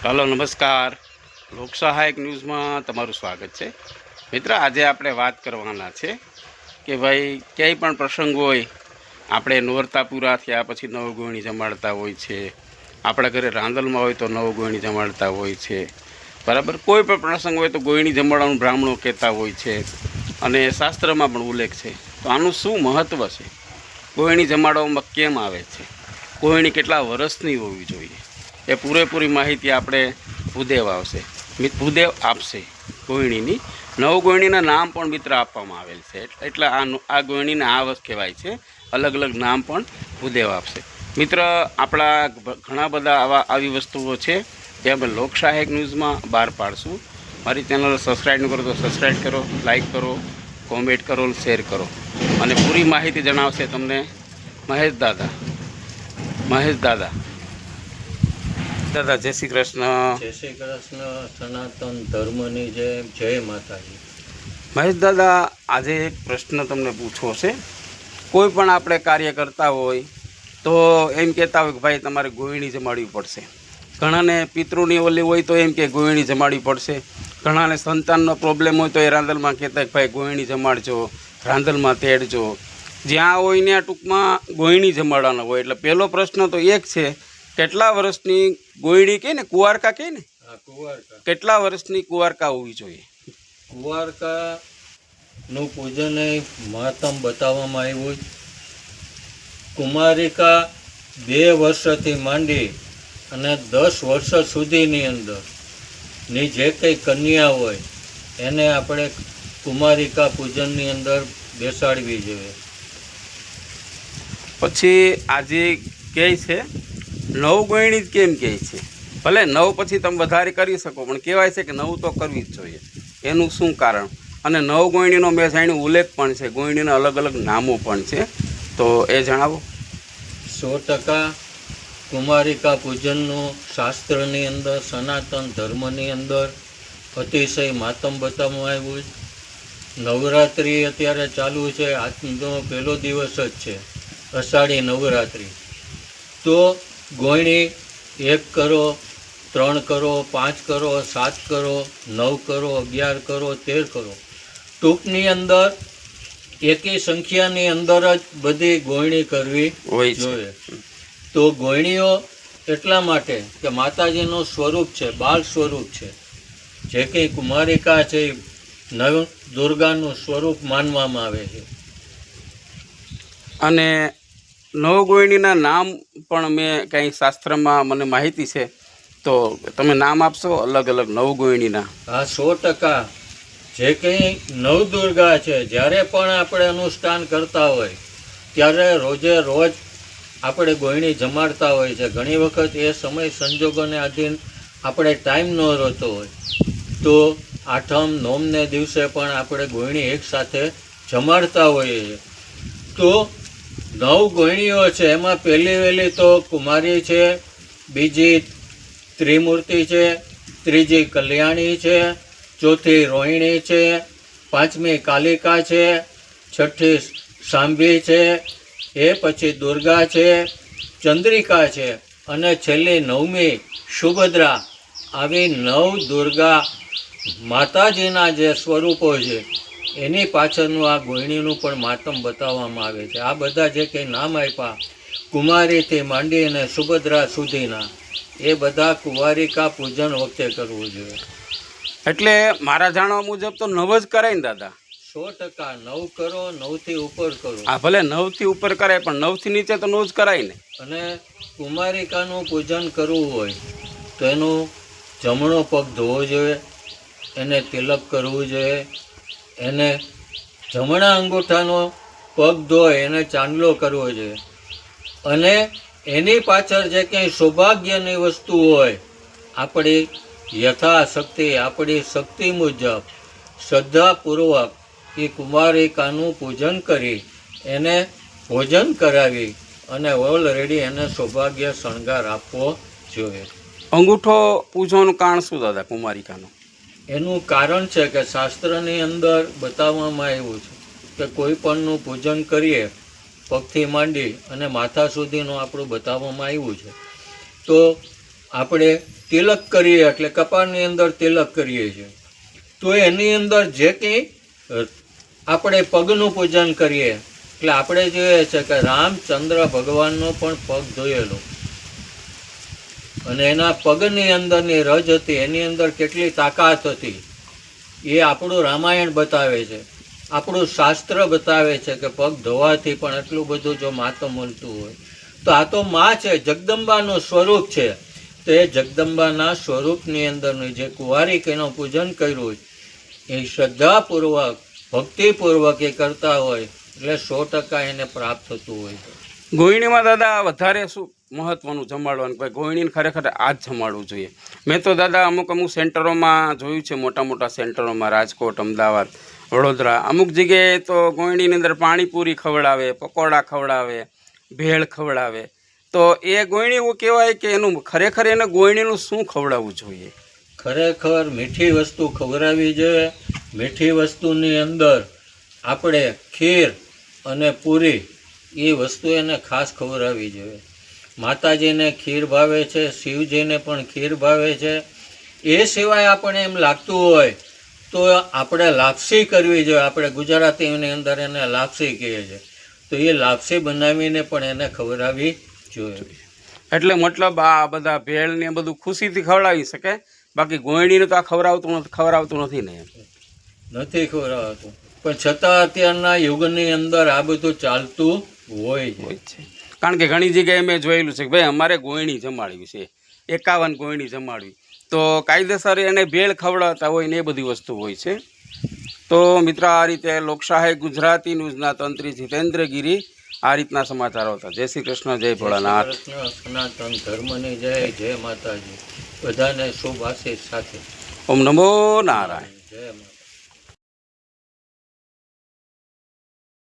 Hello नमस्कार लोक सहायक न्यूज़ में तमारू स्वागत है। मित्र आज आपणे बात करवाना छे कि भाई क्यांय पण प्रसंग होय आपणे नोरता पूरा थया पछी नवगोयणी जमाड़ता होय छे, आपणा घरे रांदल में होय तो नवगोयणी जमाड़ता होय छे। बराबर कोई पण प्रसंग होय तो गोयणी जमाड़વાનું ब्राह्मणों कहेता होय छे अने शास्त्र में पण उल्लेख छे। तो आनुं शुं महत्व छे, गोयणी जमाड़वामां केम आवे छे, गोयणी કેટલા વર્ષની હોવી જોઈએ, એ પૂરેપૂરી માહિતી આપણે ભૂદેવ આવશે ભૂદેવ આપશે। ગોયણીની નવગોયણીના નામ પણ મિત્ર આપવામાં આવેલ છે, એટલે આ ગોયણીને આ વસ્તુ કહેવાય છે। અલગ અલગ નામ પણ ભૂદેવ આપશે। મિત્ર આપણા ઘણા બધા આવી વસ્તુઓ છે જે અમે લોકસહાયક ન્યૂઝમાં બહાર પાડશું। મારી ચેનલ સબસ્ક્રાઈબ ન કરો તો સબસ્ક્રાઈબ કરો, લાઈક કરો, કોમેન્ટ કરો, શેર કરો અને પૂરી માહિતી જણાવશે તમને મહેશ દાદા। दादा जय श्री कृष्ण। जय श्री कृष्ण। सनातन धर्मनी जय। जय माताजी। महेश दादा आज एक प्रश्न तमने पूछो छे। कोई पण आपणे कार्य करता होय तो एम कहता हो कि भाई तमारे गोयणी जमाड़वी पड़शे। घणाने पितृनी ओली होय तो एम के गोयणी जमाड़वी पड़शे। घणाने संताननो प्रॉब्लेम होय तो ए रांदलमां कहेता कि भाई गोयणी जमाड़जो, रांदलमां तेड़जो। ज्यां होय ने टूंकमां गोयणी जमाड़वानो होय। એટલે પહેલો પ્રશ્ન તો એક છે, કેટલા વર્ષની ગોયણી કે ને કુંવારકા કે ને કુંવારકા કેટલા વર્ષની કુંવારકા હોવી જોઈએ? કુંવારકા નું પૂજન મહત્તમ બતાવવામાં આવ્યું। કુમારિકા 2 વર્ષથી માંડી અને 10 વર્ષ સુધીની અંદર ની જે કંઈ કન્યા હોય એને આપણે કુમારિકા પૂજનની અંદર બેસાડવી જોઈએ। પછી આજે કહે છે નવગોયણી જ કેમ કહે છે? ભલે 9 પછી તમે વધારે કરી શકો પણ કહેવાય છે કે 9 તો કરવી જ જોઈએ। એનું શું કારણ? અને નવગોયણીનો મેં જાણ્યું ઉલ્લેખ પણ છે, ગોયણીના અલગ અલગ નામો પણ છે, તો એ જણાવો। 100% કુમારિકા પૂજનનું શાસ્ત્રની અંદર સનાતન ધર્મની અંદર અતિશય માતમ બતાવવામાં આવ્યું છે। નવરાત્રિ અત્યારે ચાલુ છે, આજનો પહેલો દિવસ જ છે અષાઢી નવરાત્રિ। તો ગોયણી 1 કરો, 3 કરો, 5 કરો, 7 કરો, 9 કરો, 11 કરો, 13 કરો, ટૂંકની અંદર એકી સંખ્યાની અંદર જ બધી ગોયણી કરવી જોઈએ। તો ગોયણીઓ એટલા માટે કે માતાજીનું સ્વરૂપ છે, બાળ સ્વરૂપ છે। જે કંઈ કુમારિકા છે નવ દુર્ગાનું સ્વરૂપ માનવામાં આવે છે। અને નવગોયણીના નામ પણ મેં કંઈ શાસ્ત્રમાં મને માહિતી છે, તો તમે નામ આપશો અલગ અલગ નવગોયણીના? હા, 100%। જે કંઈ નવદુર્ગા છે, જ્યારે પણ આપણે અનુષ્ઠાન કરતા હોય ત્યારે રોજે રોજ આપણે ગોયણી જમાડતા હોય છે। ઘણી વખત એ સમય સંજોગોને આધીન આપણે ટાઈમ ન રહેતો હોય તો આઠમ નોમને દિવસે પણ આપણે ગોયણી એકસાથે જમાડતા હોઈએ છીએ। તો 9 ગોયણીઓ છે, એમાં પહેલી વહેલી તો કુમારી છે, બીજી ત્રિમૂર્તિ છે, ત્રીજી કલ્યાણી છે, ચોથી રોહિણી છે, પાંચમી કાલિકા છે, છઠ્ઠી સાંભી છે, એ પછી દુર્ગા છે, ચંદ્રિકા છે અને છેલ્લી 9મી સુભદ્રા। આવી 9 દુર્ગા માતાજીના જે સ્વરૂપો છે એની પાછળનું આ ગોયણીનું પણ માતમ બતાવવામાં આવે છે। આ બધા જે કંઈ નામ આપ્યા કુમારીથી માંડી અને સુભદ્રા સુધીના, એ બધા કુંવારિકા પૂજન વખતે કરવું જોઈએ। એટલે મારા જાણવા મુજબ તો 9 જ કરાય ને દાદા? 100% 9 કરો, 9 થી ઉપર કરો। હા, ભલે 9 થી ઉપર કરાય પણ 9 થી નીચે તો 9 જ કરાય ને। અને કુમારિકાનું પૂજન કરવું હોય તો એનું જમણો પગ ધોવો જોઈએ, એને તિલક કરવું જોઈએ, એને જમણા અંગૂઠાનો પગ ધોઈ એને ચાંદલો કરવો જોઈએ અને એની પાછળ જે કંઈ સૌભાગ્યની વસ્તુ હોય આપણી યથાશક્તિ, આપણી શક્તિ મુજબ શ્રદ્ધાપૂર્વક એ કુમારિકાનું પૂજન કરી એને ભોજન કરાવી અને ઓલરેડી એને સૌભાગ્ય શણગાર આપવો જોઈએ। અંગૂઠો પૂજવાનું કારણ શું દાદા કુમારિકાનું? એનું કારણ છે કે શાસ્ત્રની અંદર બતાવવામાં આવ્યું છે કે કોઈ પણનું પૂજન કરીએ પગથી માંડી અને માથા સુધીનું આપણું બતાવવામાં આવ્યું છે। તો આપણે તિલક કરીએ એટલે કપાળની અંદર તિલક કરીએ છીએ, તો એની અંદર જે કંઈ આપણે પગનું પૂજન કરીએ એટલે આપણે જોઈએ છે કે રામચંદ્ર ભગવાનનો પણ પગ ધોયેલો, અને એના પગની અંદરની રજ હતી, એની અંદર કેટલી તાકાત હતી એ આપણું રામાયણ બતાવે છે, આપણું શાસ્ત્ર બતાવે છે કે પગ ધોવાથી પણ એટલું બધું જો માતમ મળતું હોય. તો આ તો માં છે, જગદંબાનું સ્વરૂપ છે. તો એ જગદંબાના સ્વરૂપની અંદરનું જે કુંવારિક એનું પૂજન કર્યું એ શ્રદ્ધાપૂર્વક ભક્તિપૂર્વક એ કરતા હોય એટલે 100% એને પ્રાપ્ત થતું હોય છે. ગોયણીમાં દાદા વધારે શું મહત્વનું જમાડવાનું, ભાઈ ગોયણીને ખરેખર આ જ જમાડવું જોઈએ. મેં તો દાદા અમુક સેન્ટરોમાં જોયું છે, મોટા મોટા સેન્ટરોમાં, રાજકોટ, અમદાવાદ, વડોદરા, અમુક જગ્યાએ તો ગોયણીની અંદર પાણીપુરી ખવડાવે, પકોડા ખવડાવે, ભેળ ખવડાવે. તો એ ગોયણી એવું કહેવાય કે એનું ખરેખર એને ગોયણીનું શું ખવડાવવું જોઈએ? ખરેખર મીઠી વસ્તુ ખવડાવવી જોઈએ. મીઠી વસ્તુની અંદર આપણે ખીર અને પૂરી એ વસ્તુ એને ખાસ ખવડાવવી જોઈએ. માતાજીને ખીર ભાવે છે, શિવજીને પણ ખીર ભાવે છે. એ સિવાય આપણે એમ લાગતું હોય તો આપણે લાપસી કરવી જોઈએ. આપણે ગુજરાતીની અંદર એને લાપસી કહીએ છીએ, તો એ લાપસી બનાવીને પણ એને ખવડાવવી જોઈએ. એટલે મતલબ આ બધા ભેળ ને બધું ખુશીથી ખવડાવી શકે, બાકી ગોયણીને તો આ ખવડાવતું નથી ને? નથી ખવડાવતું, પણ છતાં અત્યારના યુગની અંદર આ બધું ચાલતું હોય છે. કારણ કે ઘણી જગ્યાએ મેં જોયેલું છે કે ભાઈ અમારે ગોયણી જમાડવી છે, 51 ગોયણી જમાડવી, તો કાયદેસર એને ભેળ ખવડાવતા હોય ને એ બધી વસ્તુ હોય છે. તો મિત્ર, આ રીતે લોકશાહી ગુજરાતી ન્યૂઝના તંત્રી જીતેન્દ્રગીરી આ રીતના સમાચારો હતા. જય શ્રી કૃષ્ણ, જય ભોળાનાથ. સનાતન ધર્મની જય. જય માતાજી. બધાને શુભ આશીષ સાથે. ઓમ નમો નારાયણ.